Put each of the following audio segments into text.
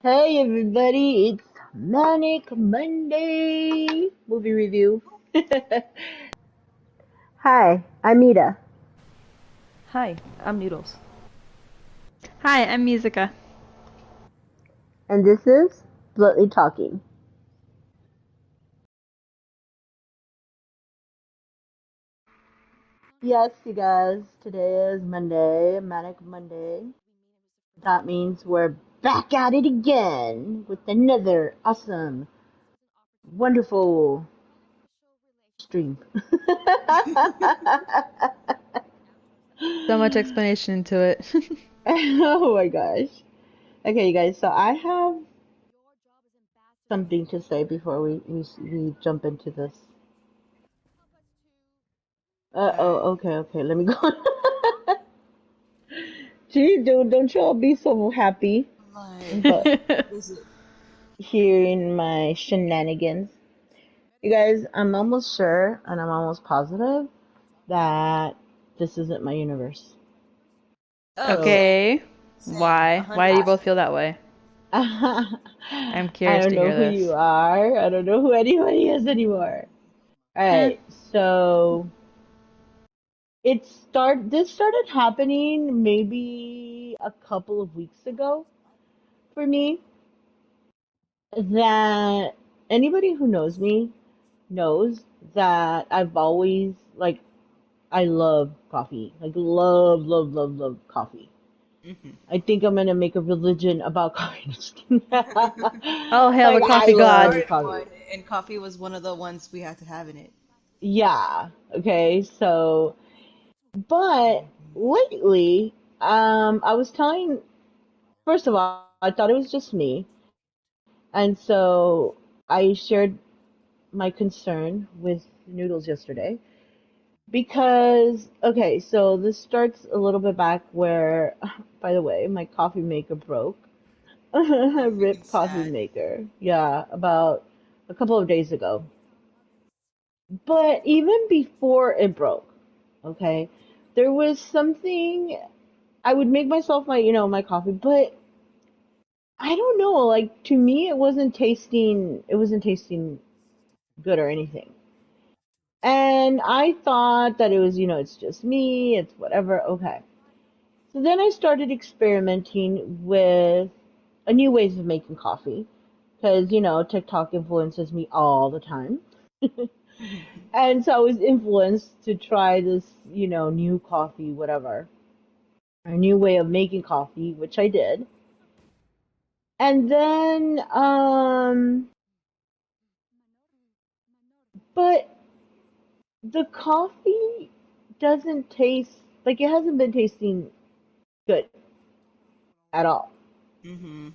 Hey everybody, it's Manic Monday movie review. Hi, I'm Ida, Hi, I'm Noodles. Hi, I'm Musica. and this is Bluntly Talking. Yes, you guys, today is Monday, Manic Monday. That means we're back at it again with another awesome, wonderful stream. So much explanation into it. Oh my gosh. Okay, you guys, so I have something to say before we jump into this. Alright. Okay, let me go. Gee, don't y'all be so happy Like, about what is it? hearing my shenanigans. You guys, I'm almost sure and I'm almost positive that this isn't my universe. Oh, So, same, Okay. same, Why? Why do you both 100%. feel that way? I I'm curious don't to know hear who you this. are. I don't know who anybody is anymore. Eh. Alright, so this started happening maybe a couple of weeks ago for me, that anybody who knows me knows that I've always like I love coffee. Like love coffee. Hmm. I think I'm gonna make a religion about coffee. Just kidding. All hail Like the We I coffee actually god. love started coffee. one, and coffee was one of the ones we had to have in it. Yeah. Okay. So, but lately, I was telling. First of all, I thought it was just me, and so I shared my concern with Noodles yesterday. Because, okay, so this starts a little bit back where, by the way, my coffee maker broke. Oh, freaking Rip coffee sad. maker. Yeah, about a couple of days ago. But even before it broke, okay, there was something I would make myself my coffee, but I don't know, like to me it wasn't tasting good or anything. And I thought that it was, it's just me, it's whatever, okay. So then I started experimenting with a new ways of making coffee because, TikTok influences me all the time. And so I was influenced to try this, new coffee, whatever, a new way of making coffee, which I did. And then, but the coffee doesn't taste like it hasn't been tasting good at all. Hmm.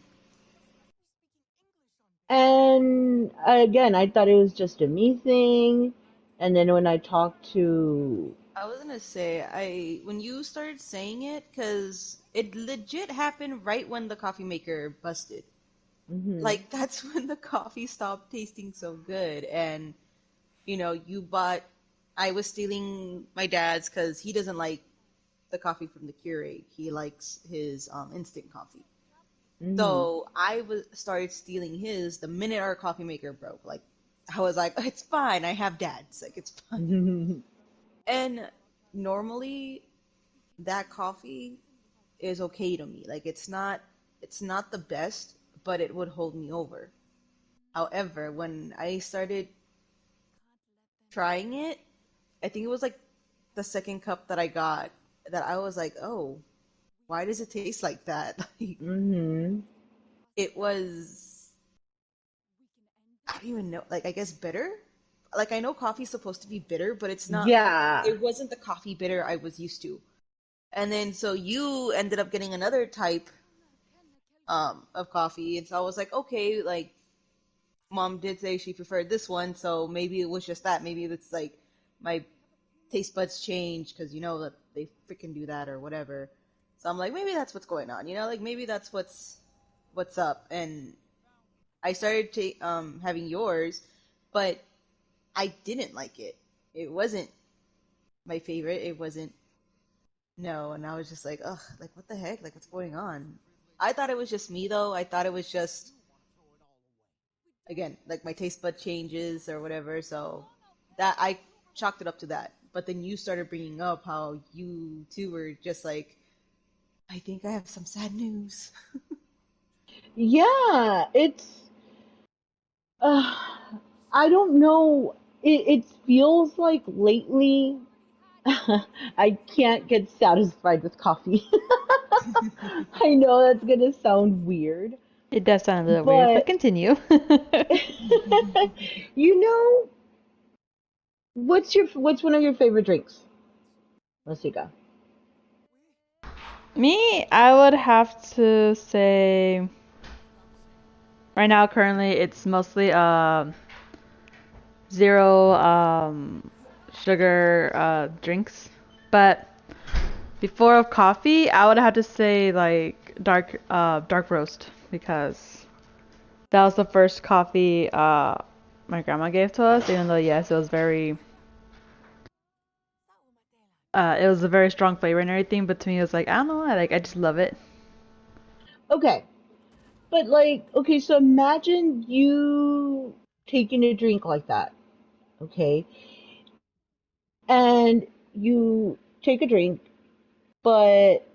And again, I thought it was just a me thing. And then when I talked to, I was gonna say, when you started saying it, because it legit happened right when the coffee maker busted. hmm Like, that's when the coffee stopped tasting so good. And, you bought, I was stealing my dad's because he doesn't like the coffee from the Keurig. He likes his instant coffee. hmm So I was started stealing his the minute our coffee maker broke. Like I was like, it's fine. I have dad's. Like it's fine. And normally that coffee is okay to me. Like it's not the best, but it would hold me over. However, when I started trying it, I think it was like the second cup that I got that I was like, oh, why does it taste like that? Like hmm it was I don't even know, like I guess bitter. Like I know coffee's supposed to be bitter, but it's not. Yeah. It wasn't the coffee bitter I was used to. And then so you ended up getting another type of coffee, and so I was like, okay, like mom did say she preferred this one, so maybe it was just that. Maybe it's like my taste buds change because you know that they freaking do that or whatever. So I'm like, maybe that's what's going on, like maybe that's what's up. And I started having yours, but I didn't like it. It wasn't my favorite. It wasn't no, and I was just like, ugh, like what the heck? Like what's going on? I thought it was just me though. I thought it was just again like my taste bud changes or whatever. So that I chalked it up to that. But then you started bringing up how you too were just like, I think I have some sad news. Yeah, uh, I don't know. It feels like lately I can't get satisfied with coffee. I know that's gonna sound weird, It does sound a little weird, but but continue. you know, what's one of your favorite drinks? Let's see, go. Me, I would have to say right now currently it's mostly zero sugar drinks. But before of coffee, I would have to say like dark roast because that was the first coffee my grandma gave to us, even though yes, it was a very strong flavor and everything, but to me it was like I don't know, I just love it. Okay, but like, okay, so imagine you taking a drink like that, okay, and you take a drink, but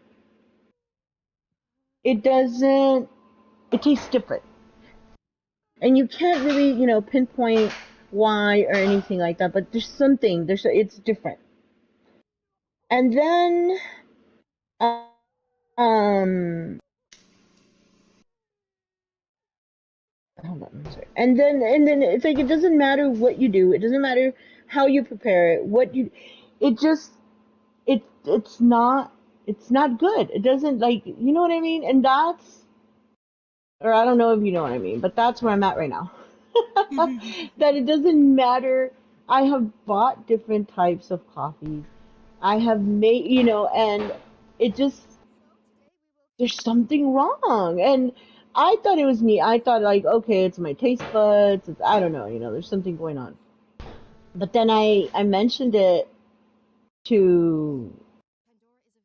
it doesn't, it tastes different, and you can't really, pinpoint why or anything like that, but there's something, it's different. And then, um, hold on, I'm sorry. And then it's like it doesn't matter what you do, it doesn't matter how you prepare it, it just, it's not good. It doesn't like, you know what I mean? And that's, or I don't know if you know what I mean, but that's where I'm at right now. That it doesn't matter. I have bought different types of coffees. I have made, and it just, there's something wrong. And I thought it was me. I thought like, okay, it's my taste buds. I don't know, there's something going on. But then I mentioned it to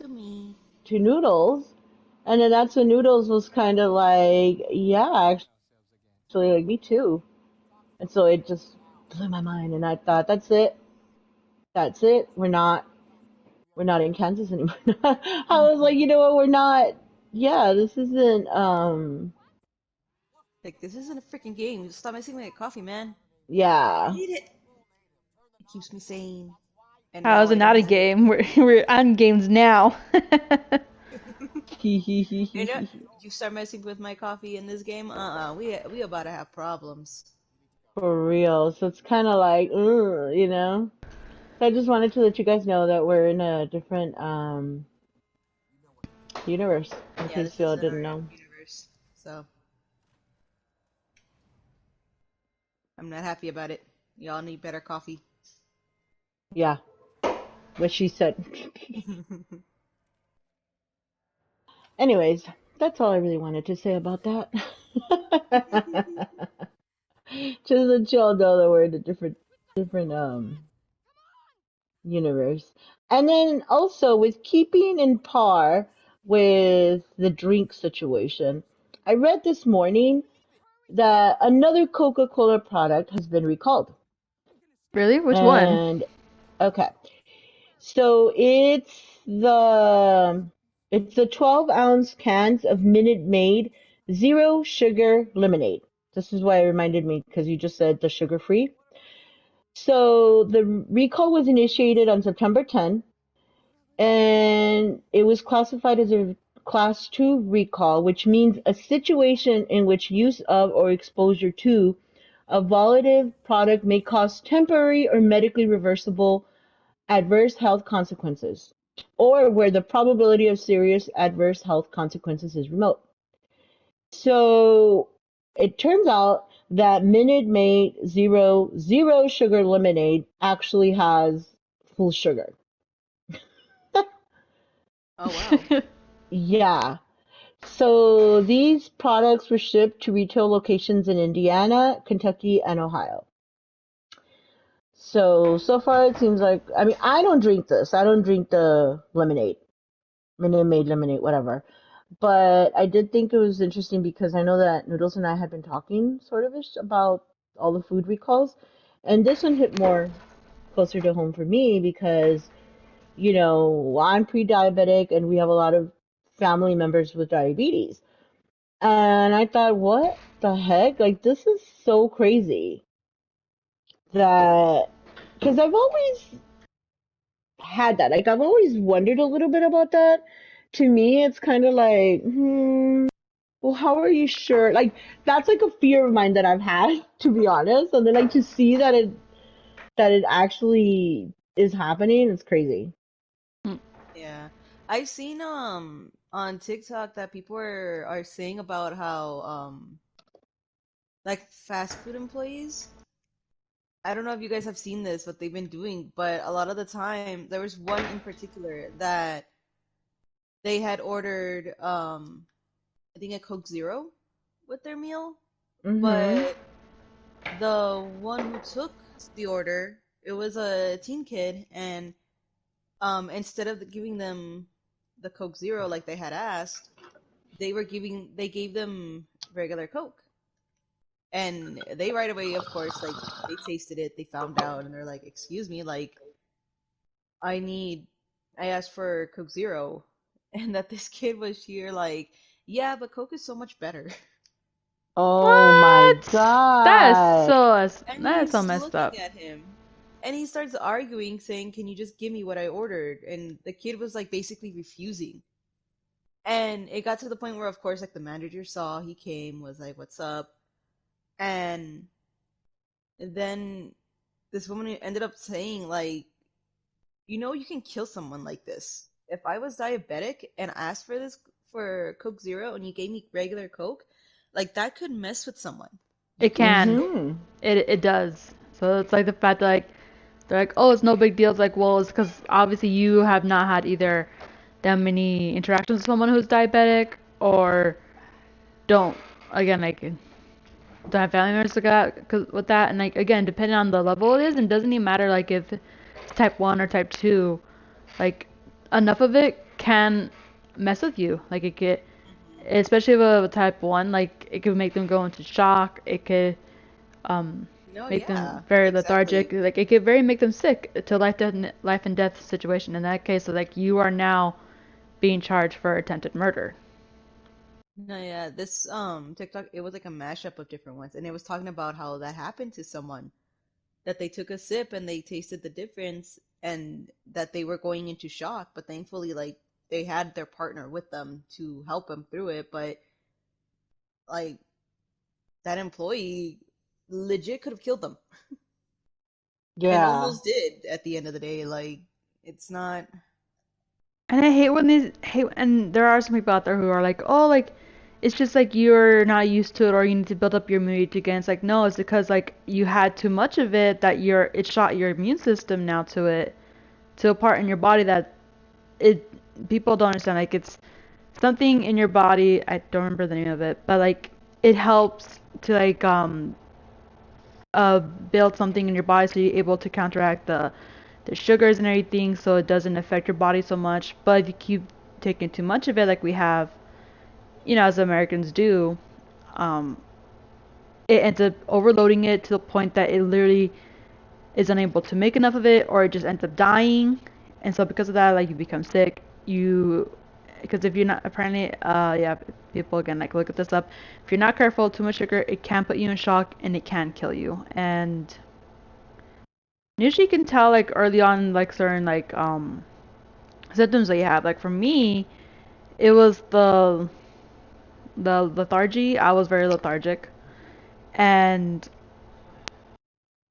To me. Noodles, and then that's when Noodles was kind of like, yeah, actually, like me too. And so it just blew my mind, and I thought, that's it. We're not in Kansas anymore. I was like, you know what, we're not. Yeah, this isn't. Like this isn't a freaking game. Stop messing with my coffee, man. I Yeah. hate it. It keeps me sane. And How now is it I don't not a have it. game? We're on games now. You know, you start messing with my coffee in this game, we about to have problems. For real. So it's kind of like, So I just wanted to let you guys know that we're in a different universe, in Yeah, case this y'all isn't didn't our know. universe, so I'm not happy about it. Y'all need better coffee. Yeah, what she said. Anyways, that's all I really wanted to say about that. Just to let y'all know that we're in a different universe. And then also with keeping in par with the drink situation, I read this morning that another Coca-Cola product has been recalled. Really? Which one? And okay, so it's the 12-ounce cans of Minute Maid zero sugar lemonade. This is why it reminded me because you just said the sugar free. So the recall was initiated on September 10, and it was classified as a class 2 recall, which means a situation in which use of or exposure to a volatile product may cause temporary or medically reversible adverse health consequences, or where the probability of serious adverse health consequences is remote. So it turns out that Minute Maid zero sugar lemonade actually has full sugar. Oh wow. Yeah. So these products were shipped to retail locations in Indiana, Kentucky, and Ohio. So far it seems like, I mean, I don't drink this. I don't drink the lemonade, Minute Maid lemonade, whatever. But I did think it was interesting because I know that Noodles and I had been talking sort of ish about all the food recalls, and this one hit more closer to home for me because, I'm pre-diabetic and we have a lot of family members with diabetes. And I thought, what the heck? Like, this is so crazy that, because I've always had that. Like, I've always wondered a little bit about that. To me, it's kind of like, well, how are you sure? Like, that's like a fear of mine that I've had, to be honest. And then, like, to see that it actually is happening, it's crazy. Mm. Yeah. I've seen on TikTok that people are saying about how like fast food employees. I don't know if you guys have seen this, what they've been doing, but a lot of the time there was one in particular that they had ordered I think a Coke Zero with their meal, Mm-hmm. but the one who took the order, it was a teen kid, and instead of giving them the Coke Zero like they had asked, they gave them regular Coke. And they right away, of course, like they tasted it, they found out, and they're like, "Excuse me, like I need, I asked for Coke Zero," and that this kid was here like, "Yeah, but Coke is so much better." Oh my What? God. And That's so he's messed looking up. at him, and he starts arguing, saying, "Can you just give me what I ordered?" And the kid was like basically refusing. And it got to the point where, of course, like the manager saw, he came, was like, "What's up?" And then this woman ended up saying, like, you can kill someone like this. If I was diabetic and asked for this for Coke Zero and you gave me regular Coke, like that could mess with someone. You It could can. kill them. Mm-hmm. It does. So it's like the fact that like they're like, oh, it's no big deal. It's like, well, it's because obviously you have not had either that many interactions with someone who's diabetic or don't again like don't have family members with that. And like again, depending on the level it is, and doesn't even matter like if it's type one or type two, like enough of it can mess with you. Like it could, Hmm. especially with type one, like it could make them go into shock. It could um, No, make them yeah, very lethargic. exactly. Like it could very make them sick to life and death situation. In that case, so like you are now being charged for attempted murder. No, yeah, this TikTok, it was like a mashup of different ones, and it was talking about how that happened to someone, that they took a sip and they tasted the difference and that they were going into shock, but thankfully like they had their partner with them to help them through it, but like that employee legit could have killed them and Yeah. almost did at the end of the day. Like it's not. And I hate when these hate and there are some people out there who are like, oh, like it's just like you're not used to it or you need to build up your immunity again. It's like no, it's because like you had too much of it that it shot your immune system now to a part in your body that it people don't understand. Like it's something in your body. I don't remember the name of it, but like it helps to like build something in your body so you're able to counteract the sugars and everything so it doesn't affect your body so much. But if you keep taking too much of it like we have, as Americans do, um, it ends up overloading it to the point that it literally is unable to make enough of it or it just ends up dying. And so because of that, like you become sick, because if you're not apparently yeah, people again like look at this up, if you're not careful, too much sugar, it can put you in shock and it can kill you. And usually you can tell like early on like certain like symptoms that you have. Like for me, it was the lethargy. I was very lethargic, and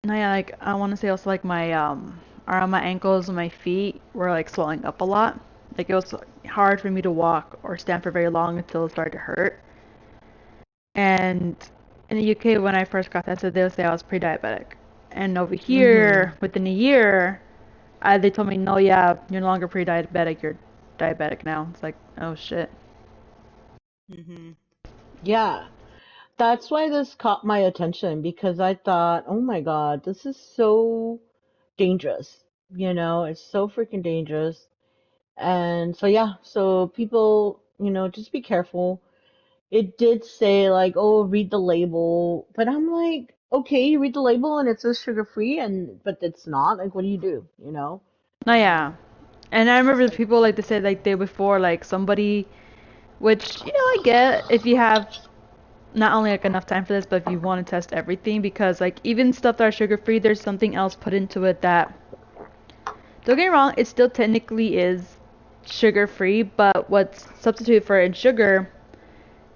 yeah, like I want to say also like my around my ankles and my feet were like swelling up a lot. Like it was hard for me to walk or stand for very long until it started to hurt. And in the UK, when I first got tested, they would say I was pre-diabetic. And over Mm-hmm. here, within a year, they told me, no, yeah, you're no longer pre-diabetic, you're diabetic now. It's like, oh shit. Hmm. Yeah. That's why this caught my attention because I thought, oh my God, this is so dangerous. It's so freaking dangerous. And so, yeah, so people just be careful. It did say like, oh, read the label, but I'm like, okay, you read the label and it says sugar free, but it's not. Like, what do you do? No, Mm-hmm. yeah. And I remember It's the like, people like to say like day before like somebody, which I get if you have not only like enough time for this, but if you want to test everything, because like even stuff that are sugar free, there's something else put into it that, don't get me wrong, it still technically is sugar free, but what's substituted for it in sugar,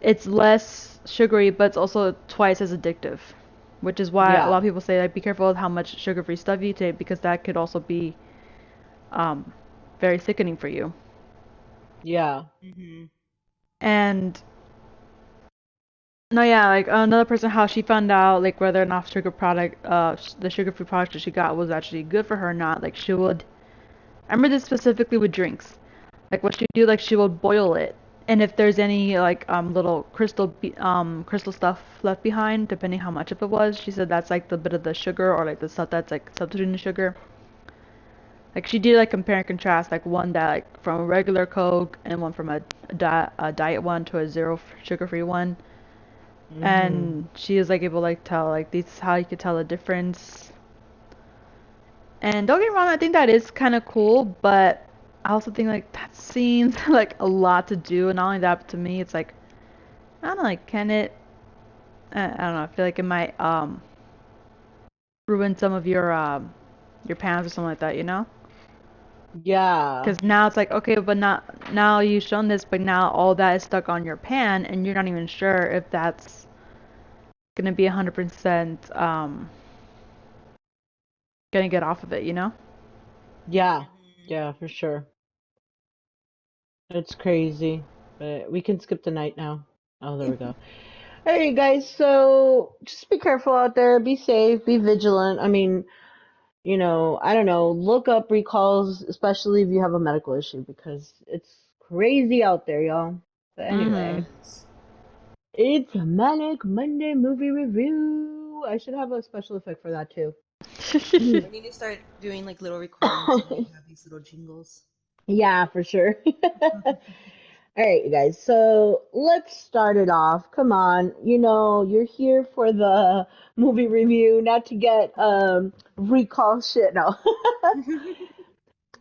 it's less sugary, but it's also twice as addictive, which is why a lot Yeah, of people say like be careful with how much sugar free stuff you take, because that could also be um very sickening for you. yeah. mm-hmm. And no, yeah, like another person, how she found out like whether or not the sugar-free product that she got was actually good for her or not. Like she would, I remember this specifically with drinks. Like what she'd do, like she would boil it, and if there's any like little crystal stuff left behind, depending how much of it was, she said that's like the bit of the sugar or like the stuff that's like substituting the sugar. Like she did like compare and contrast, like one that like from a regular Coke and one from a diet one to a zero sugar-free one. Mhm. And she was like able to like tell like this is how you could tell the difference. And don't get me wrong, I think that is kind of cool, but I also think like that seems like a lot to do. And not only that, but to me, it's like I don't know, like can it? I don't know. I feel like it might ruin some of your pans or something like that, you know? Yeah. Because now it's like okay, but not now you've shown this, but now all that is stuck on your pan, and you're not even sure if that's gonna be 100% gonna get off of it, you know? Yeah. Mm-hmm. Yeah, for sure. It's crazy. But we can skip the night now. Oh, there we go. Hey guys, so just be careful out there, be safe, be vigilant. I mean, I don't know, look up recalls, especially if you have a medical issue, because it's crazy out there, y'all. But Mm-hmm. anyway, it's Manic Monday movie review. I should have a special effect for that too. We need to start doing like little recordings and like have these little jingles. Yeah, for sure. All right, you guys. So let's start it off. Come on, you're here for the movie review, not to get recall shit. No.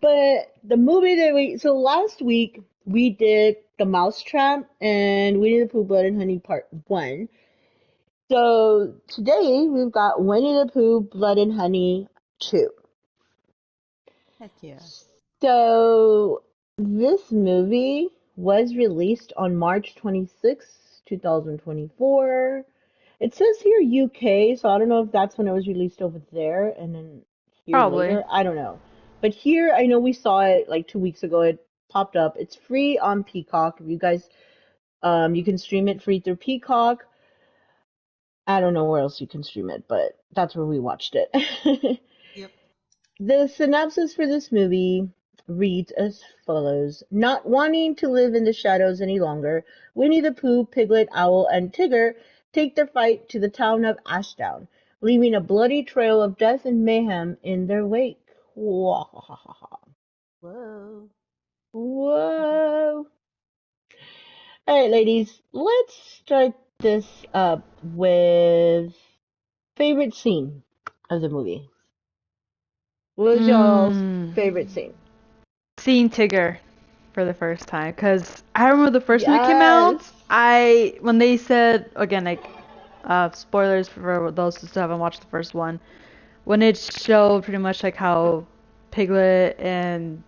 But the movie so last week we did The Mousetrap and Winnie the Pooh Blood and Honey Part 1. So today we've got Winnie the Pooh Blood and Honey 2. Heck yeah. So this movie was released on March 26th, 2024. It says here UK, so I don't know if that's when it was released over there and then here Probably. later. I don't know. But here, I know we saw it like 2 weeks ago. It popped up. It's free on Peacock. If you guys, you can stream it free through Peacock. I don't know where else you can stream it, but that's where we watched it. Yep. The synopsis for this movie reads as follows. Not wanting to live in the shadows any longer, Winnie the Pooh, Piglet, Owl, and Tigger take their fight to the town of Ashdown, leaving a bloody trail of death and mayhem in their wake. Whoa. Whoa. Whoa. All right, ladies, let's start this up with favorite scene of the movie. What was y'all's Mm. favorite scene? Seeing Tigger for the first time, because I remember the first movie came Yes. out. When they said again, like, spoilers for those who still haven't watched the first one, when it showed pretty much like how Piglet and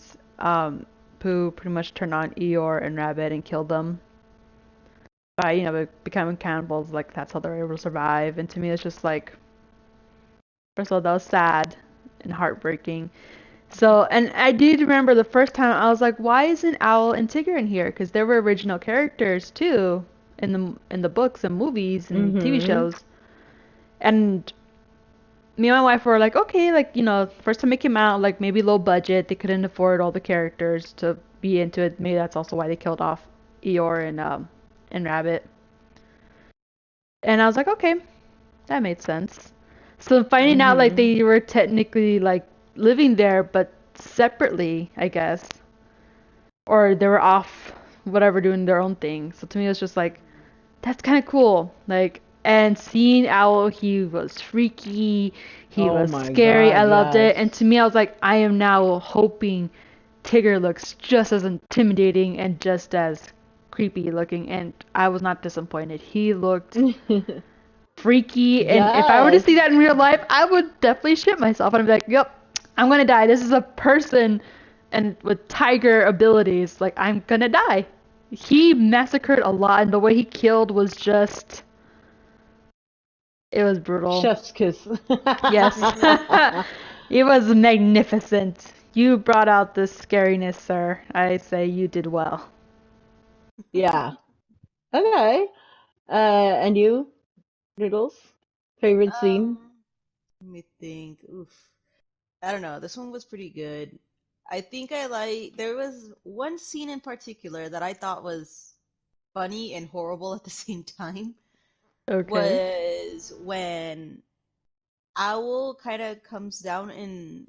Pooh pretty much turned on Eeyore and Rabbit and killed them by becoming cannibals. Like that's how they were able to survive. And to me, it's just like, first of all, that was sad and heartbreaking. So, and I did remember the first time I was like, why isn't Owl and Tigger in here? Because they were original characters too in the books and movies and TV Mm-hmm. shows. And me and my wife were like, okay, like first time it came out, like maybe low budget, they couldn't afford all the characters to be into it. Maybe that's also why they killed off Eeyore and Rabbit. And I was like, okay, that made sense. So finding out like Mm-hmm. they were technically like living there, but separately, I guess, or they were off whatever doing their own thing. So to me, it was just like that's kind of cool. Like, and seeing Owl, he was freaky, he Oh was my scary. I God, loved it. And yes. to me, I was like, I am now hoping Tigger looks just as intimidating and just as creepy looking. And I was not disappointed. He looked freaky. And if I were to Yes. see that in real life, I would definitely shit myself. And I'd be like, yep, I'm gonna die. This is a person and with tiger abilities. Like, I'm gonna die. He massacred a lot, and the way he killed was just, it was brutal. Chef's kiss. Yes. It was magnificent. You brought out the scariness, sir. I say you did well. Yeah. Okay. And you, Noodles? Favorite scene? Um, Let me think. Oof. I don't know. This one was pretty good. I think there was one scene in particular that I thought was funny and horrible at the same time Okay. was when Owl kind of comes down and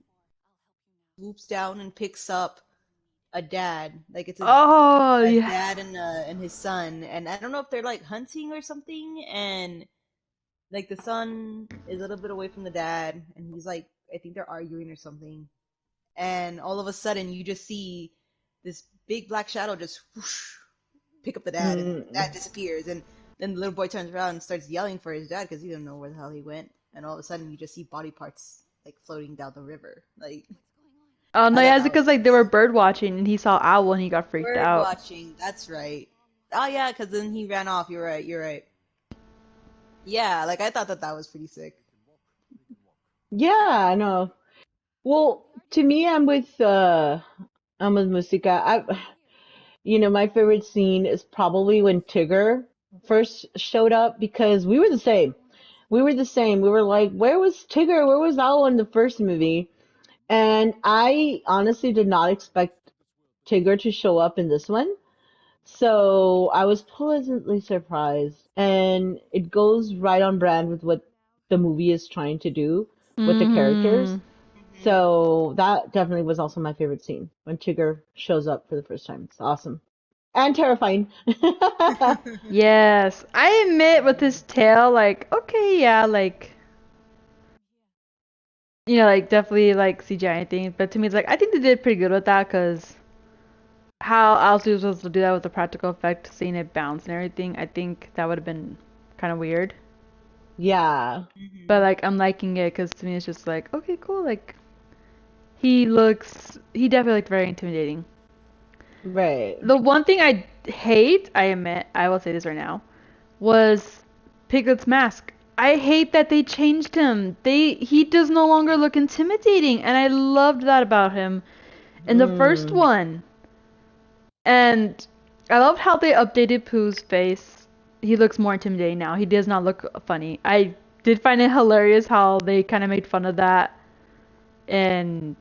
swoops down and picks up a dad. Like it's Oh, a yeah. dad and his son, and I don't know if they're like hunting or something, and like the son is a little bit away from the dad, and he's like, I think they're arguing or something, and all of a sudden you just see this big black shadow just whoosh, pick up the dad, and the Mm. dad disappears, and then the little boy turns around and starts yelling for his dad because he doesn't know where the hell he went, and all of a sudden you just see body parts like floating down the river. Like Oh, no, I yeah, thought it's that was because, like, they were bird watching, and he saw Owl, and he got freaked bird out. watching. That's right. Oh yeah, because then he ran off. You're right. You're right. Yeah, like I thought that that was pretty sick. Yeah, I know. Well, to me, I'm with Musica. My favorite scene is probably when Tigger first showed up because we were the same. We were the same. We were like, where was Tigger? Where was Owl in the first movie? And I honestly did not expect Tigger to show up in this one. So I was pleasantly surprised. And it goes right on brand with what the movie is trying to do with the characters. Mm-hmm. Hmm. So that definitely was also my favorite scene when Tigger shows up for the first time. It's awesome and terrifying. Yes. I admit with his tail, like, okay, yeah, like, like, definitely, like, CGI thing. But to me, it's like, I think they did pretty good with that, because how else he was supposed to do that with the practical effect, seeing it bounce and everything, I think that would have been kind of weird. Yeah, But Hmm. like I'm liking it because to me it's just like okay, cool. Like he definitely looked very intimidating. right. The one thing I hate, I admit, I will say this right now, was Piglet's mask. I hate that they changed him. He does no longer look intimidating, and I loved that about him in the first Mm. one. And I loved how they updated Pooh's face. He looks more intimidating now. He does not look funny. I did find it hilarious how they kind of made fun of that and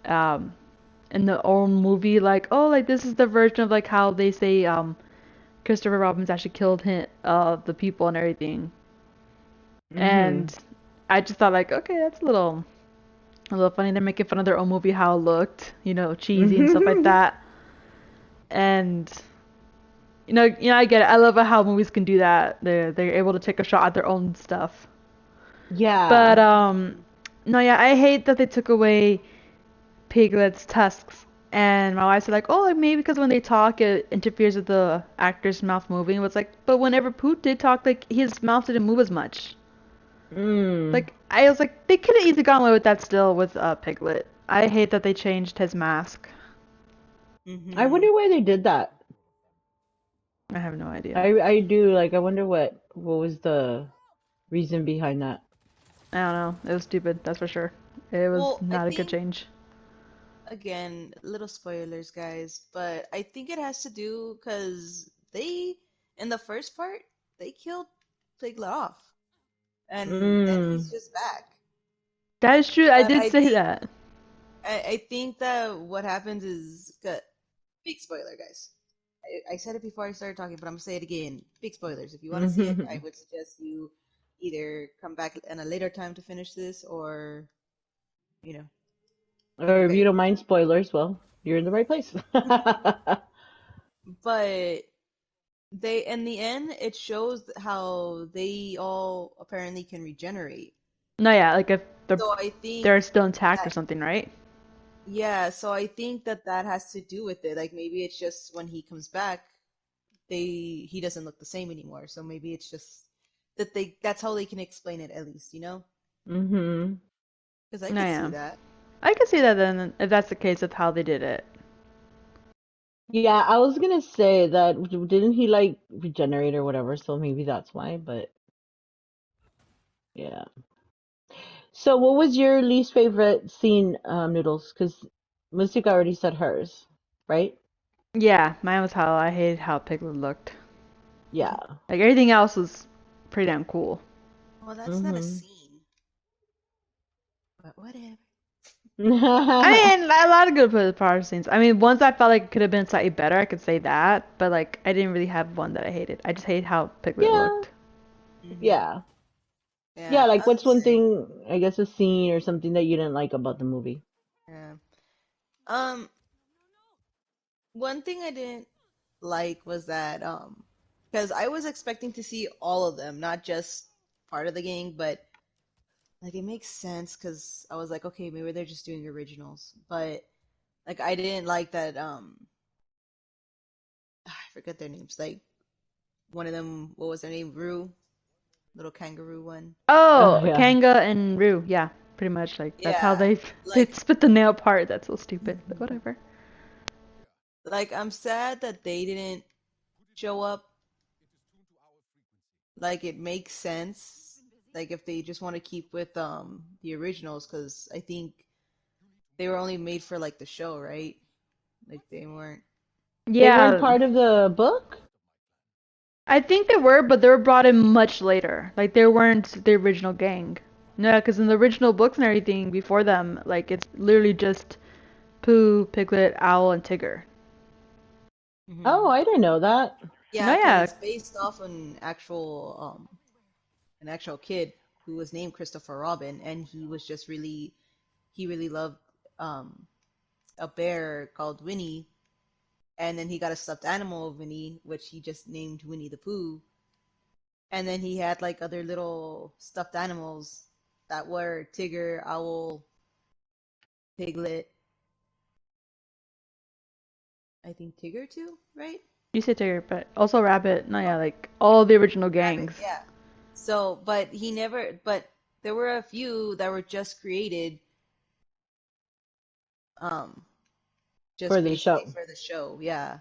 um in the own movie, like, oh, like this is the version of like how they say Christopher Robbins actually killed the people and everything. Hmm. And I just thought like, okay, that's a little funny. They're making fun of their own movie, how it looked, cheesy and stuff like that. And I get it. I love how movies can do that. They're able to take a shot at their own stuff. But Yeah. no, yeah, I hate that they took away Piglet's tusks. And my wife said like, oh, like maybe because when they talk, it interferes with the actor's mouth moving. It was like, but whenever Pooh did talk, like his mouth didn't move as much. Mm. Like I was like, they could have easily gone away with that still with Piglet. I hate that they changed his mask. I Hmm. wonder why they did that. I have no idea. I do like. I wonder what was the reason behind that. I don't know. It was stupid, that's for sure. It was Well, I not a good think change. again, little spoilers, guys, but I think it has to do because in the first part, they killed Piglet off, and he's Mm. just back. That is true. I But did say that. I think that what happens is big spoiler, guys. I said it before I started talking, but I'm gonna say it again. Big spoilers. If you want to see it, I would suggest you either come back in a later time to finish this, or you know, Or if you wait. don't mind spoilers, well, you're in the right place. but they in the end it shows how they all apparently can regenerate. No, yeah, like if So I think they're still intact or that something, right? yeah, so I think that that has to do with it. Like maybe it's just when he comes back, he doesn't look the same anymore. So maybe it's just that that's how they can explain it at least, you know? Mm-hmm. Because I No, could see yeah. that. I can see that then if that's the case of how they did it. Yeah, I was gonna say that didn't he like regenerate or whatever, so maybe that's why, but yeah. So what was your least favorite scene, Noodles? Because Mystic already said hers, right? Yeah, mine was how I hated how Piglet looked. Yeah. Like everything else was pretty damn cool. Well, that's not a Mm-hmm. scene, but whatever. I mean, a lot of good power scenes. I mean, ones I felt like could have been slightly better, I could say that, but like I didn't really have one that I hated. I just hate how Piglet Yeah, looked. Hmm. yeah. Yeah, Yeah, like I was what's the one same. thing, I guess a scene or something that you didn't like about the movie? Yeah. Um, one thing I didn't like was that because I was expecting to see all of them, not just part of the gang, but like it makes sense because I was like, okay, maybe they're just doing originals, but like I didn't like that I forget their names. Like one of them, what was their name? Rue, little kangaroo one. Oh, Oh, yeah. Kanga and Rue, yeah, pretty much like that's how Yeah, they like split the nail part. That's so stupid, but whatever. like I'm sad that they didn't show up. Like it makes sense. Like if they just want to keep with the originals, because I think they were only made for like the show, right? Like they weren't. They weren't Yeah, part of the book? I think they were, but they were brought in much later. Like they weren't the original gang. No, because in the original books and everything before them, like it's literally just Pooh, Piglet, Owl, and Tigger. Oh, Hmm. I didn't know that. No, Yeah, because yeah, it's based off an actual kid who was named Christopher Robin, and he really loved um a bear called Winnie, and then he got a stuffed animal of Winnie, which he just named Winnie the Pooh, and then he had like other little stuffed animals that were Tigger, Owl, Piglet, I think Tigger too, right? you say Tigger, but also Rabbit. No, yeah, like all the original Rabbit, gangs. yeah. So, but he never, but there were a few that were just created, um, For just the basically show. for the show, yeah.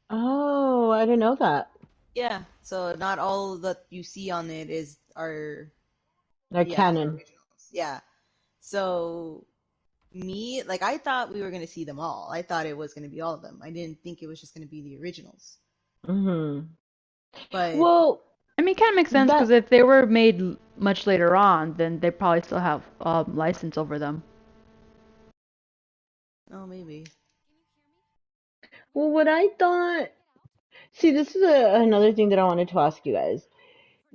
Oh, I didn't know that. Yeah, so not all that you see on it is are Like yeah, these are canon. originals. Yeah. So me, like I thought we were gonna see them all. I thought it was gonna be all of them. I didn't think it was just gonna be the originals. Mm-hmm. But Well, I mean, it kind of makes sense because that, if they were made much later on, then they probably still have license over them. oh maybe. well, what I thought, see, this is another thing that I wanted to ask you guys.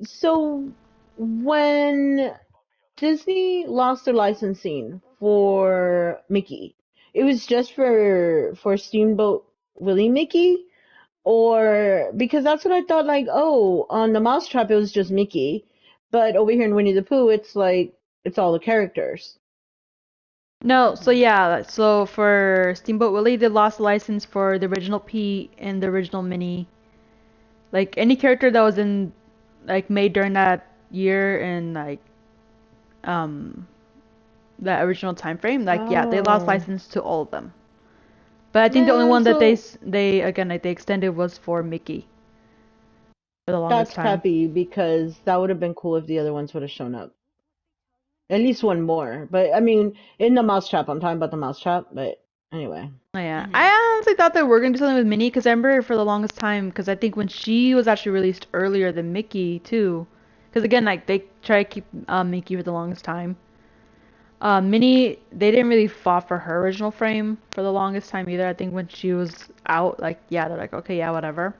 So, when Disney lost their licensing for Mickey, it was just for Steamboat Willie Mickey, or because that's what I thought. Like, oh, on the Mousetrap it was just Mickey, but over here in Winnie the Pooh, it's like it's all the characters. No, so Hmm. yeah, so for Steamboat Willie, they lost the license for the original Pete and the original Minnie. Like any character that was in, like made during that year and like um that original time frame, like yeah, they lost Oh, license to all of them. But I think the only man, one that they so s- they again like they extended was for Mickey for the longest that's time. crappy because that would have been cool if the other ones would have shown up. At least one more. But I mean, in the Mousetrap, I'm talking about the Mousetrap. But anyway. Oh yeah, Hmm. I honestly thought they were gonna do something with Minnie because I remember for the longest time because I think when she was actually released earlier than Mickey too, because again like they try to keep Mickey for the longest time. Minnie, they didn't really fought for her original frame for the longest time either. I think when she was out, like yeah, they're like okay, yeah, whatever.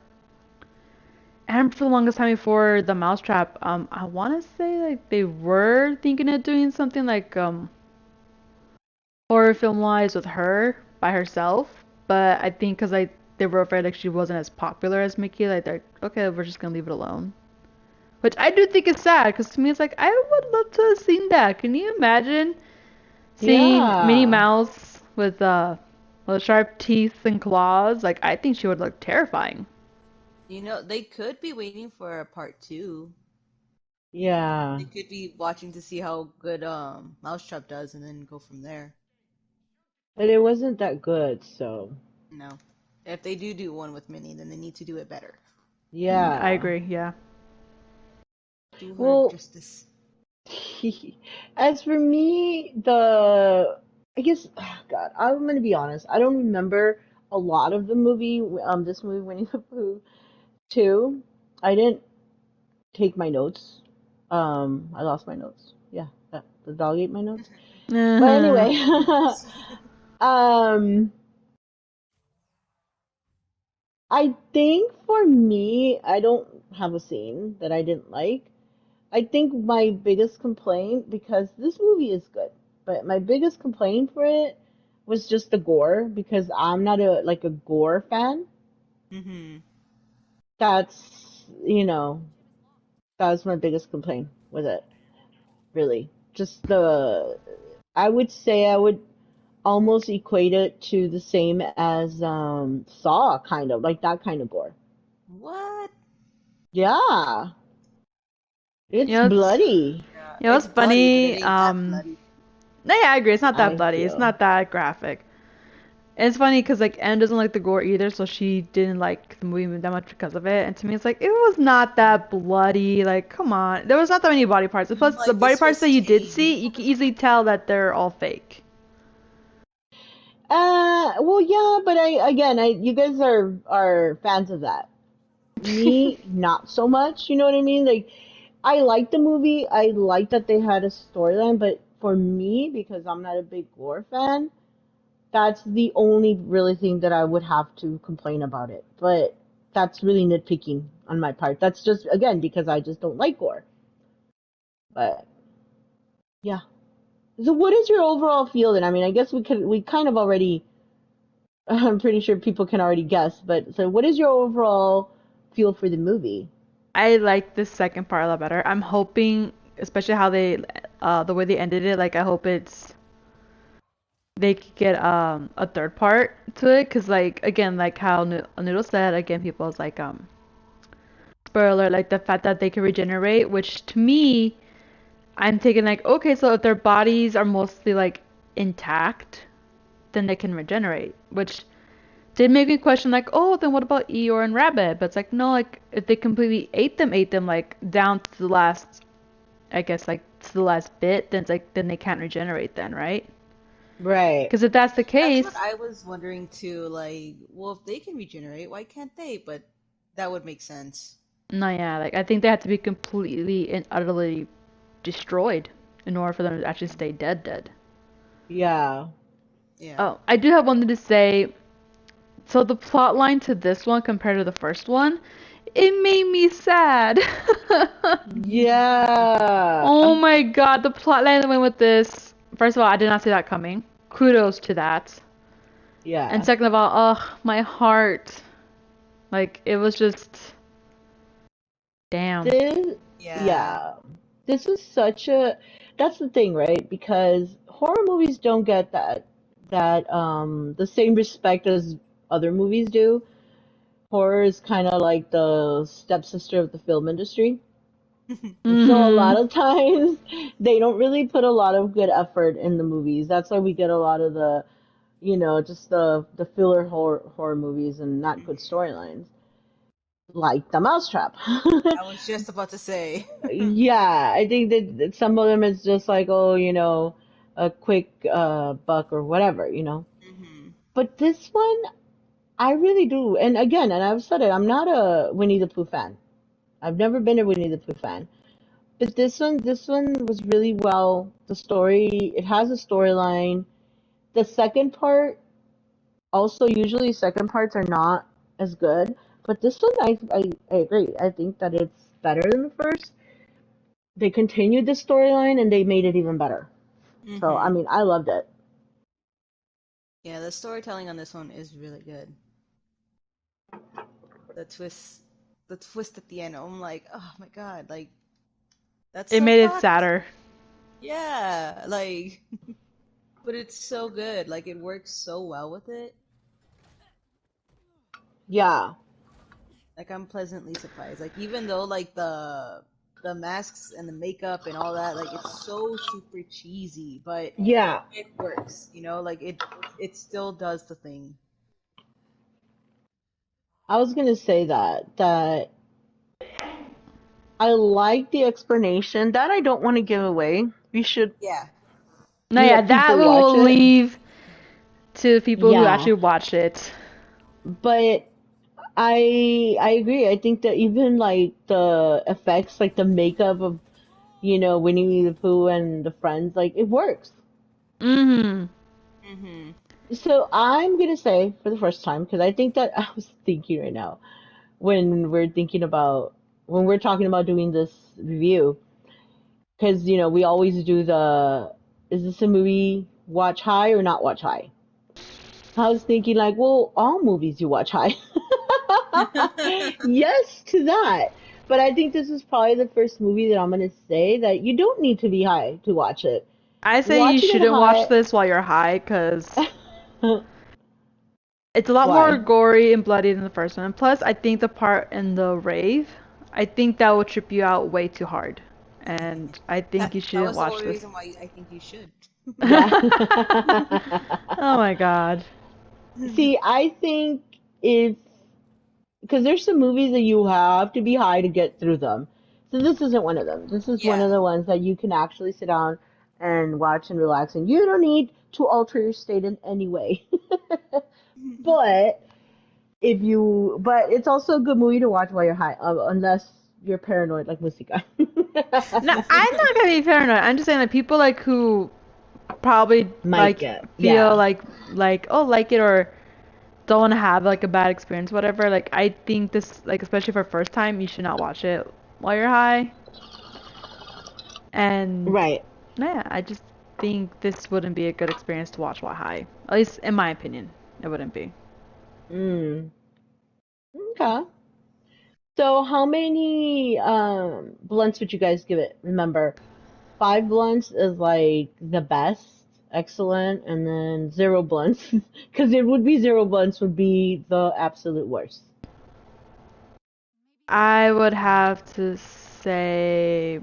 And for the longest time before the Mousetrap, I want to say like they were thinking of doing something like horror film wise with her by herself, but I think because I they were afraid like she wasn't as popular as Mickey. Like they're okay, we're just gonna leave it alone. Which I do think is sad because to me it's like I would love to have seen that. Can you imagine seeing Minnie Yeah. Mouse with sharp teeth and claws? Like I think she would look terrifying. They could be waiting for a part two. Yeah. They could be watching to see how good Mousetrap does and then go from there. But it wasn't that good, so No. If they do one with Minnie, then they need to do it better. I yeah. agree. Yeah. Do her Well, justice. as for me, I guess God, I'm gonna be honest. I don't remember a lot of the movie. This movie, Winnie the Pooh, too. I didn't take my notes. I lost my notes. Yeah, the dog ate my notes. But Uh-huh. anyway, Notes. um, I think for me, I don't have a scene that I didn't like. I think my biggest complaint, because this movie is good, but my biggest complaint for it was just the gore, because I'm not a gore fan. hmm That's, that was my biggest complaint with it, really. Just I would say I would almost equate it to the same as Saw, kind of, like that kind of gore. What? Yeah, You it's know, it's bloody, you know, it's It's bloody, but it funny. ain't that bloody. No, yeah, I agree. It's not that I bloody. It's feel. not that graphic. And it's funny because like Em doesn't like the gore either, so she didn't like the movie that much because of it. And to me, it's like it was not that bloody. Like, come on, there was not that many body parts. Plus, the Like, body this parts was that you did tame. see, you can easily tell that they're all fake. Well, yeah, but you guys are fans of that. Me, not so much. You know what I mean? Like, I like the movie. I like that they had a storyline, but for me, because I'm not a big gore fan, that's the only really thing that I would have to complain about it. But that's really nitpicking on my part. That's just again because I just don't like gore. But yeah. So, what is your overall feeling? I mean, I guess we kind of already I'm pretty sure people can already guess, but so what is your overall feel for the movie? I like the second part a lot better. I'm hoping, especially how the way they ended it. Like, I hope they could get a third part to it, cause like again, like how Noodle said, again, people's like spoiler alert, like the fact that they can regenerate, which to me I'm thinking like, okay, so if their bodies are mostly like intact, then they can regenerate, which did make me question like, oh, then what about Eeyore and Rabbit? But it's like, no, like if they completely ate them like down to the last, I guess like to the last bit, then it's like then they can't regenerate then, right? Right. Because if that's the That's what case, I was wondering too. Like, well, if they can regenerate, why can't they? But that would make sense. no, yeah, like I think they have to be completely and utterly destroyed in order for them to actually stay dead, dead. Yeah. Yeah. Oh, I do have one thing to say. So the plot line to this one compared to the first one, it made me sad. Yeah. Oh my god, the plot line that went with this. First of all, I did not see that coming. Kudos to that. And Yeah. second of all, ugh, my heart. Like it was just damn. This, Yeah. yeah. This is such a, that's the thing, right? Because horror movies don't get the same respect as other movies do. Horror is kind of like the stepsister of the film industry. And so a Mhm. lot of times they don't really put a lot of good effort in the movies. That's why we get a lot of just the filler horror movies and not good storylines, like The Mousetrap. I was just about to say. Yeah, I think that some of them is just like, oh, a quick buck or whatever. hmm But this one, I really do. And again, and I've said it, I'm not a Winnie the Pooh fan. I've never been a Winnie the Pooh fan. But this one was really well. The story, it has a storyline. The second part, also usually second parts are not as good, but this one, I agree. I think that it's better than the first. They continued the storyline and they made it even better. So, I hmm mean, I loved it. Yeah, the storytelling on this one is really good. The twist, the twist at the end. I'm like, oh my god, like that's It so made it fucked. sadder. Yeah, like, but it's so good. Like it works so well with it. Yeah. Like I'm pleasantly surprised. Like even though like the masks and the makeup and all that, like it's so super cheesy, but Yeah. it works. You know, like it still does the thing. I was gonna say that I like the explanation that I don't want to give away. We should Yeah. No, yeah, let that people we watch will it. leave to people who Yeah, actually watch it. but I agree. I think that even like the effects, like the makeup of Winnie the Pooh and the friends, like it works. Mm-hmm. Mhm. So I'm gonna say for the first time because I think that I was thinking right now when we're thinking about when we're talking about doing this review because we always do the is this a movie watch high or not watch high. I was thinking like, well, all movies you watch high. Yes to that. But I think this is probably the first movie that I'm gonna say that you don't need to be high to watch it. I say you Watching it shouldn't watch high. this while you're high because it's a lot more Why? gory and bloody than the first one. Plus, I think the part in the rave, I think that will trip you out way too hard. And I think you That shouldn't was the watch only this. reason why I think you should. Yeah. Oh my god. See, I think if because there's some movies that you have to be high to get through them. So this isn't one of them. This is one Yeah. of the ones that you can actually sit down and watch and relax, and you don't need to alter your state in any way. But but it's also a good movie to watch while you're high, unless you're paranoid like Musika. No, I'm not gonna be paranoid. I'm just saying that people like who probably Might like get, feel yeah. like oh like it or don't want to have like a bad experience whatever. Like I think this like especially for first time you should not watch it while you're high. And Right. yeah, I just think this wouldn't be a good experience to watch while high. At least in my opinion, it wouldn't be. Mm. Okay. So how many blunts would you guys give it? Remember, 5 blunts is like the best, excellent, and then 0 blunts, because it would be 0 blunts would be the absolute worst. I would have to say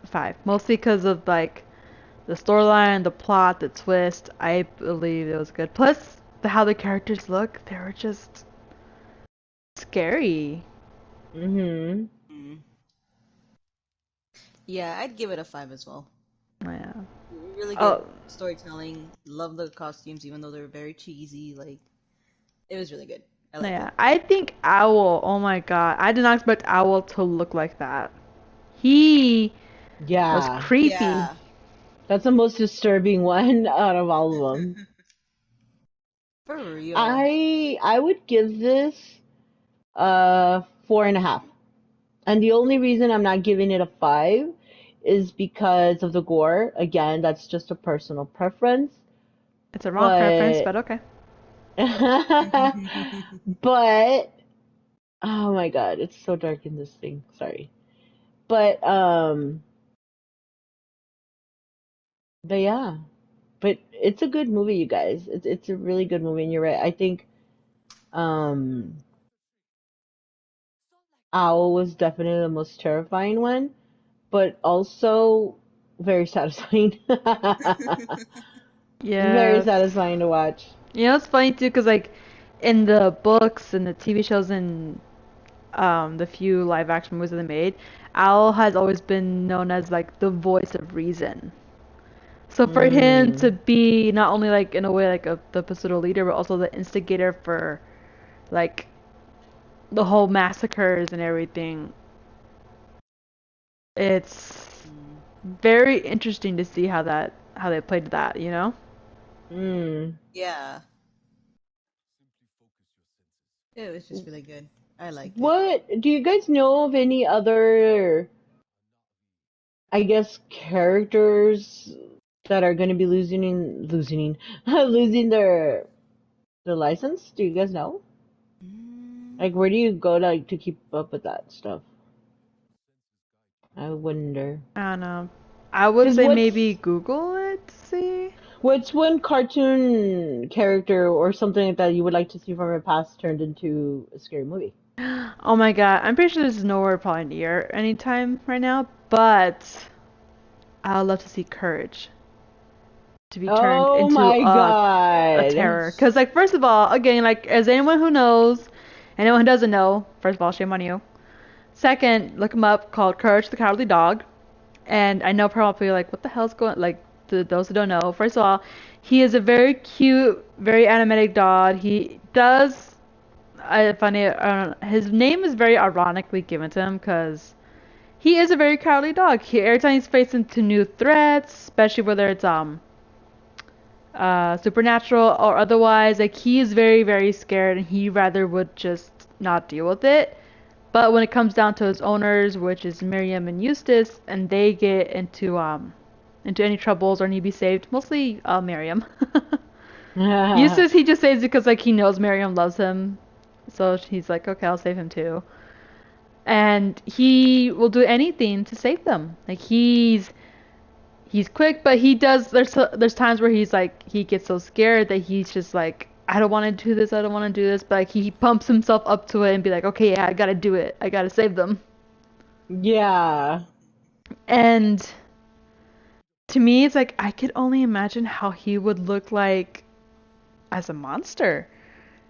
5, mostly because of like the storyline, the plot, the twist. I believe it was good. Plus, how the characters look, they were just scary. Mm-hmm. Mm. Yeah, I'd give it a 5 as well. Yeah. Really good Oh, storytelling. Love the costumes, even though they were very cheesy. Like it was really good. I liked yeah. it. I think Owl. Oh my God, I did not expect Owl to look like that. He was Yeah, creepy. Yeah. that's the most disturbing one out of all of them. For real. I would give this 4.5. And the only reason I'm not giving it a 5 is because of the gore. Again, that's just a personal preference. It's a wrong preference, But but okay. but oh my god, it's so dark in this thing. Sorry. But but yeah. But it's a good movie, you guys. It's a really good movie, and you're right. I think um Owl was definitely the most terrifying one, but also very satisfying. Very Yes. satisfying to watch. You know, it's funny too, because like in the books and the TV shows and the few live action movies that they made, Owl has always been known as like the voice of reason. So for him to Mm, be not only like in a way like the pseudo leader, but also the instigator for like the whole massacres and everything, it's Mm. very interesting to see how they played that, you know? mm. Yeah. It was just really good. I liked it. What do you guys know of any other, I guess, characters that are going to be losing their license? Do you guys know? Like, where do you go to keep up with that stuff? I wonder. I don't know. I would Because say maybe Google it to see. what's one cartoon character or something like that you would like to see from your past turned into a scary movie? Oh my god, I'm pretty sure this is nowhere probably near anytime right now, but I would love to see Courage to be turned Oh into my a God. terror. Because, like, first of all, again, like, as anyone who knows, anyone who doesn't know, first of all, shame on you. Second, look him up, called Courage the Cowardly Dog. And I know probably, like, what the hell's going, like, to those who don't know, first of all, he is a very cute, very animated dog. He does, funny, his name is very ironically given to him because he is a very cowardly dog. Every time he's faced into new threats, especially whether it's supernatural or otherwise, like he is very, very scared and he rather would just not deal with it. But when it comes down to his owners, which is Miriam and Eustace, and they get into any troubles or need to be saved, mostly Miriam. Eustace he just saves because like he knows Miriam loves him, so he's like, okay, I'll save him too. And he will do anything to save them. Like he's quick, but he does. There's times where he's like he gets so scared that he's just like I don't want to do this. I don't want to do this. But like he pumps himself up to it and be like, okay, yeah, I gotta do it. I gotta save them. Yeah. And to me, it's like I could only imagine how he would look like as a monster.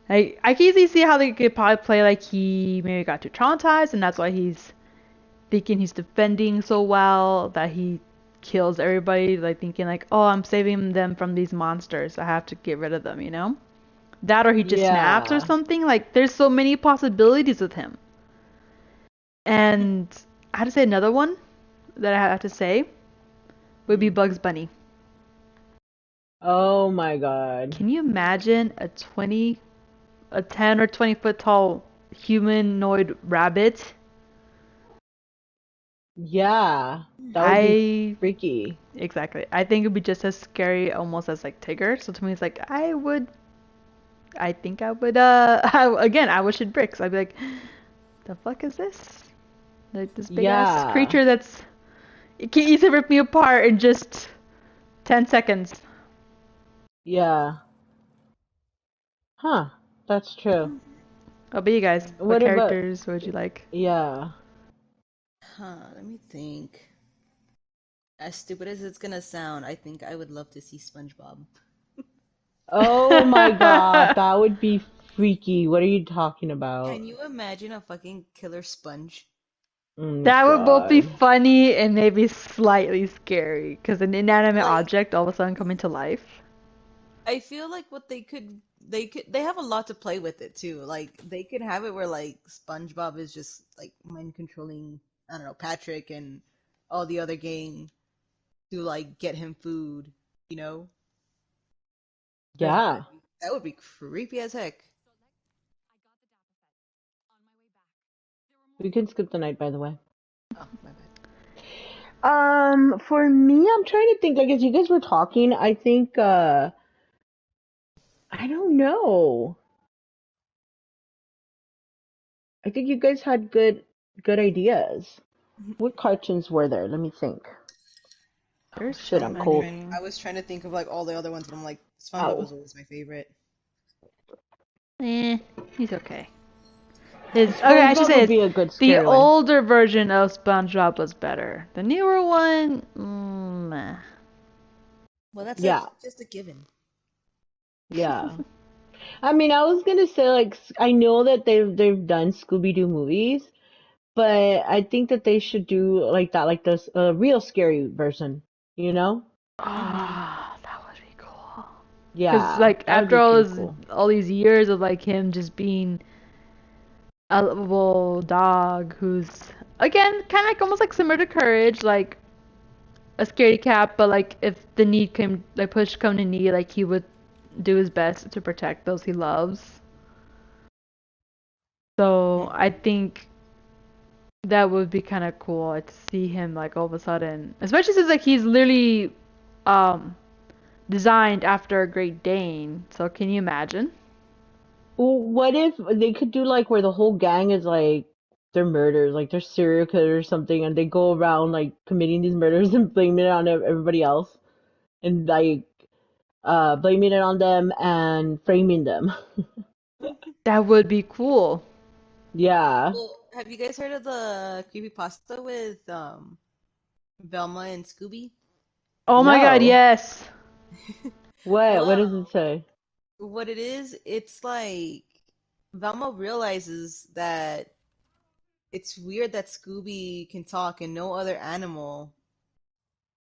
Like I can easily see how they could probably play like he maybe got too traumatized and that's why he's thinking he's defending so well that he kills everybody, like thinking like, oh, I'm saving them from these monsters. I have to get rid of them, you know? That or he just snaps or Yeah. something. Like there's so many possibilities with him. And I had to say another one that I have to say would be Bugs Bunny. Oh my God. Can you imagine a 10 or 20 foot tall humanoid rabbit? Yeah. That would be I freaky. exactly. I think it'd be just as scary almost as like Tigger. So to me it's like I think I would I would shit bricks. I'd be like, the fuck is this? Like this big ass Yeah. creature that's it can easily rip me apart in just 10 seconds. Yeah. Huh. That's true. How about you guys? What What about, characters would you like? yeah. Let me think. As stupid as it's gonna sound, I think I would love to see SpongeBob. Oh my God. That would be freaky. What are you talking about? Can you imagine a fucking killer sponge? Oh my That would both be God. funny and maybe slightly scary because an inanimate Like, object all of a sudden coming to life. I feel like what they have a lot to play with it too. Like they could have it where like SpongeBob is just like mind controlling, I don't know, Patrick and all the other gang to like get him food, you know? Yeah. That would be creepy as heck. We can skip the night, by the way. Oh, my bad. For me, I'm trying to think, like, as you guys were talking, I think, I don't know. I think you guys had good ideas. What cartoons were there? Let me think. Oh There's shit, so I'm I'm cold. trying, many. I was trying to think of like all the other ones, but I'm like, SpongeBob Ow. was always my favorite. Eh, he's okay. His okay, I should SpongeBob say would it's be a good the scary one. older version of SpongeBob was better. The newer one, meh. Well, that's like Yeah, just a given. yeah. I mean, I was gonna say like I know that they've done Scooby-Doo movies, but I think that they should do like that, like this real scary version. You know? Hmm. Ah, that would be cool. Cause Yeah, like that would after be pretty cool. all these years of like him just being a lovable dog who's again kind of like almost like similar to Courage, like a scaredy cat, but like if the need came, like push come to need, like he would do his best to protect those he loves. So I think that would be kind of cool like, to see him like all of a sudden, especially since like he's literally um designed after a Great Dane. So can you imagine? Well, what if they could do like where the whole gang is like they're murders, like they're serial killers or something, and they go around like committing these murders and blaming it on everybody else, and like blaming it on them and framing them. That would be cool. Yeah. Well, have you guys heard of the creepypasta with Velma and Scooby? Oh my god, No. yes. What? What Well, does it say? what it is, it's like Velma realizes that it's weird that Scooby can talk and no other animal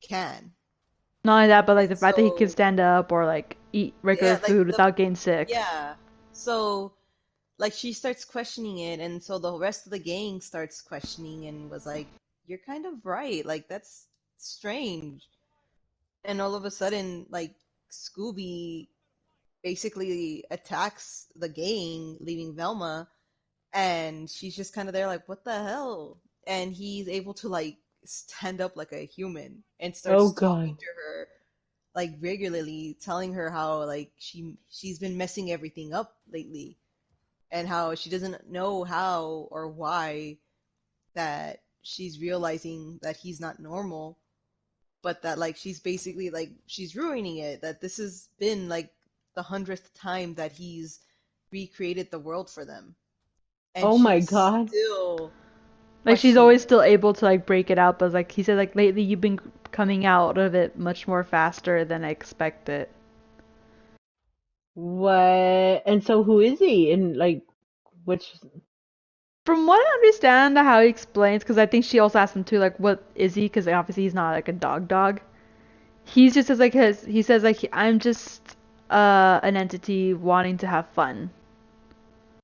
can. Not only that, but like And the fact that he can so, stand up or like eat regular yeah, like food the without getting sick. yeah. So like she starts questioning it, and so the rest of the gang starts questioning and was like, "You're kind of right. Like that's strange." And all of a sudden, like Scooby basically attacks the gang, leaving Velma, and she's just kind of there, like, "What the hell?" And he's able to like stand up like a human and Oh starts talking God. to her like regularly, telling her how like she's been messing everything up lately and how she doesn't know how or why that she's realizing that he's not normal, but that like she's basically like she's ruining it, that this has been like the 100th time that he's recreated the world for them and Oh my she's God. still Like she's questioning always it. still able to like break it out, but like he said, like lately you've been coming out of it much more faster than I expected. What? And so who is he? And like which? From what I understand, how he explains, because I think she also asked him too, like, what is he? Because obviously he's not like a dog. He's just as like his. He says like I'm just an entity wanting to have fun.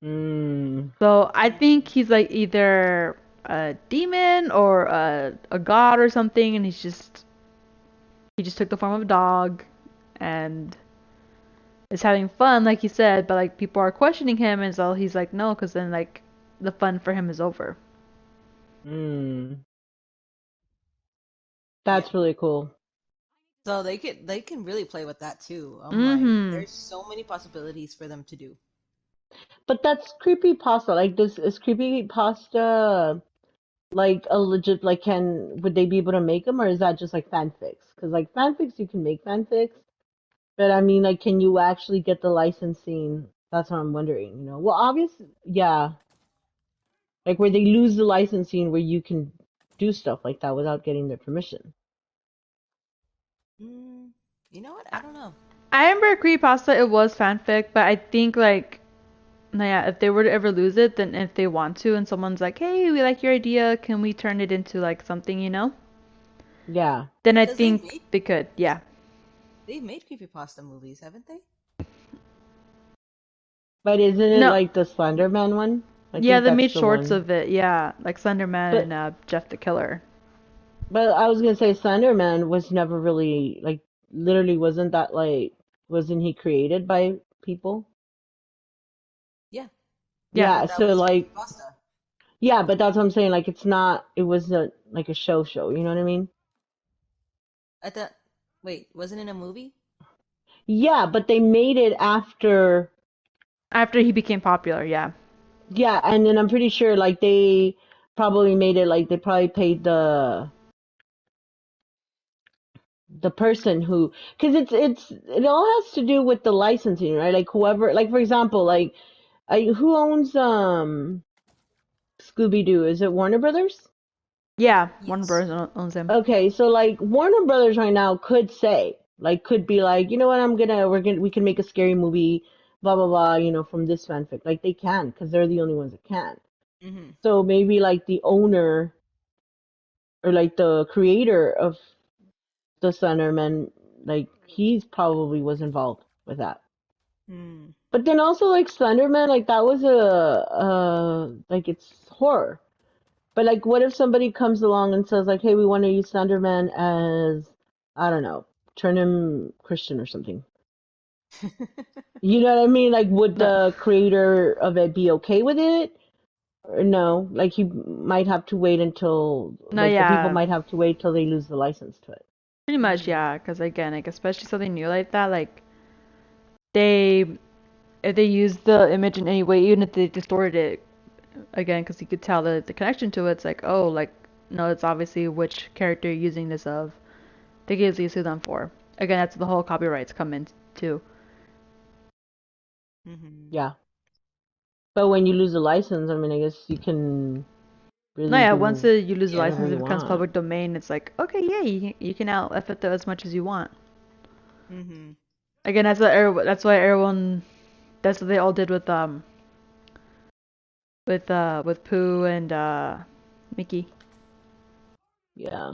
Mm. So I Mm. think he's like either a demon or a god or something, and he just took the form of a dog, and is having fun, like he said. But like people are questioning him, and so he's like no, because then like the fun for him is over. Mm. Yeah. That's really cool. So they can really play with that too. I'm like, Mm-hmm. there's so many possibilities for them to do. But that's creepy pasta. Like this is creepy pasta like a legit like can would they be able to make them or is that just like fanfics? Because like fanfics you can make fanfics, but I mean like can you actually get the licensing? That's what I'm wondering. Well, obviously, yeah. Like where they lose the licensing where you can do stuff like that without getting their permission. Mm, you know what? I don't know. I remember Creepypasta, it was fanfic, but I think like, no, yeah, if they were to ever lose it, then if they want to, and someone's like, "Hey, we like your idea, can we turn it into like something?" Yeah. Then I Because they've think made they could, yeah, they've made creepypasta movies, haven't they? But isn't it no, like the Slender Man one? I yeah, think they that's made the shorts one. of it, yeah, like Slenderman But and Jeff the Killer. but I was gonna say Slender Man was never really like literally wasn't that like wasn't he created by people? Yeah, Yeah, Yeah, but that so was like creepypasta. yeah, but that's what I'm saying. Like it's not it wasn't like a show, you know what I mean? I thought, wait, wasn't it a movie? Yeah, but they made it after after he became popular, yeah, yeah, and then I'm pretty sure like they probably made it like they probably paid the person who because it's it all has to do with the licensing, right? Like whoever like for example, like who owns Scooby Doo? Is it Warner Brothers? yeah, Warner Yes. Bros. Owns him. Okay, so like Warner Brothers right now could say, like, could be like, you know what, we can make a scary movie, blah blah blah, from this fanfic. Like they can, because they're the only ones that can. Mm-hmm. So maybe like the owner or like the creator of the Slenderman, like he's probably was involved with that. Hmm. But then also like Slenderman, like that was like it's horror. But like, what if somebody comes along and says like, "Hey, we want to use Slenderman as, I don't know, turn him Christian or something." You know what I mean? Like, would No, the creator of it be okay with it, or no? Like, he might have to wait until no, like the people yeah, might have to wait till they lose the license to it. pretty much, Hmm. yeah, because again, like especially something new like that, like they if they use the image in any way, even if they distorted it again, because you could tell the connection to it, it's like, oh, like, no, it's obviously which character you're using this of. They can easily sue them for. Again, that's the whole copyrights come in too. Mm-hmm. Yeah. But when you lose a license, I mean, I guess you can No, really yeah, once do you lose the Yeah. whatever license, you it becomes want. public domain. It's like, okay, yeah, you can out F it as much as you want. Mm-hmm. Again, that's why everyone, that's what they all did with Pooh and Mickey. Yeah.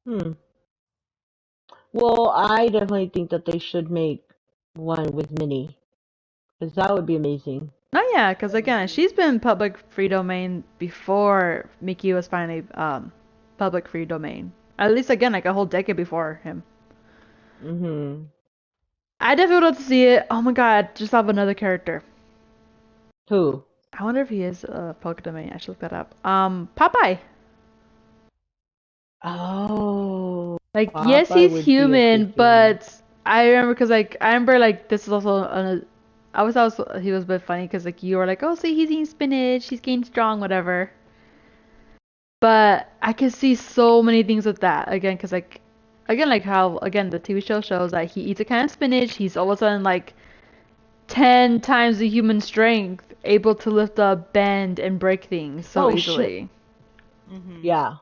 Hmm. Well, I definitely think that they should make one with Minnie, because that would be amazing. Oh yeah, because That would again, be. she's been public free domain before Mickey was finally public free domain. At least again, like a whole decade before him. Mm-hmm. I definitely would love to see it. Oh my god, just have another character. Who? I wonder if he is public domain. I should look that up. Popeye. Oh, Like, yes, Popeye he's would be a human, good game. but I remember because like I remember like this is also I was also he was a bit funny because like you were like, oh, see, he's eating spinach, he's getting strong, whatever. But I can see so many things with that again, because like again, like how again the TV show shows that he eats a can of spinach, he's all of a sudden like 10 times the human strength, able to lift up, bend, and break things so Oh shit. easily. Mm-hmm. Yeah.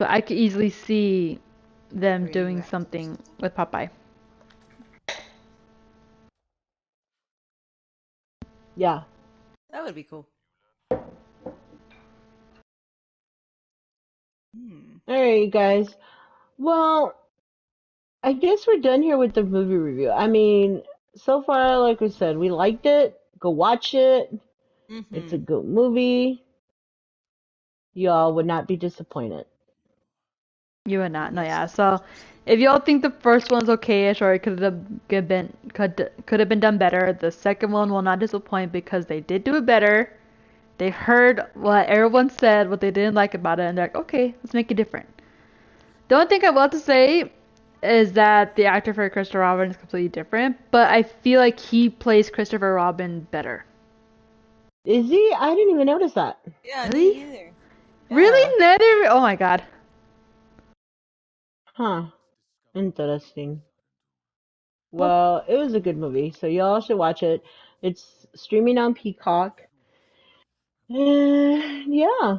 So I could easily see them doing Radioactive. something with Popeye. Yeah. That would be cool. Hmm. All right, guys. Well, I guess we're done here with the movie review. I mean, so far, like we said, we liked it. Go watch it. It's Mm-hmm. a good movie. Y'all would not be disappointed. You would not, no, Yes. yeah. So, if y'all think the first one's okay-ish or it could have been done better, the second one will not disappoint because they did do it better. They heard what everyone said, what they didn't like about it, and they're like, okay, let's make it different. The only thing I will have to say is that the actor for Christopher Robin is completely different, but I feel like he plays Christopher Robin better. Is he? I didn't even notice that. Yeah, Really? me either. Yeah. Really? Neither? Oh my god. Huh. Interesting. Well, Well, it was a good movie, so y'all should watch it. It's streaming on Peacock. And yeah,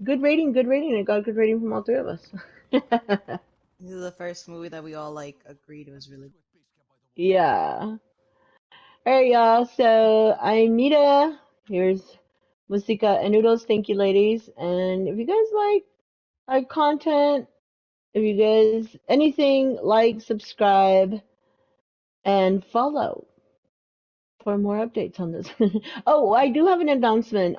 good rating, good rating. It got a good rating from all three of us. This is the first movie that we all like agreed was really Yeah. All right, y'all. So I'm Nita. Here's Musika and Noodles. Thank you, ladies. And if you guys like our content, if you guys anything, like, subscribe, and follow for more updates on this. Oh, I do have an announcement.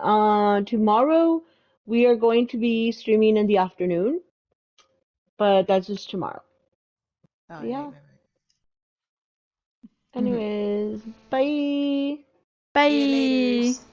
Tomorrow we are going to be streaming in the afternoon, but that's just tomorrow. Oh, Yeah. right. Anyways, bye. See you later. bye.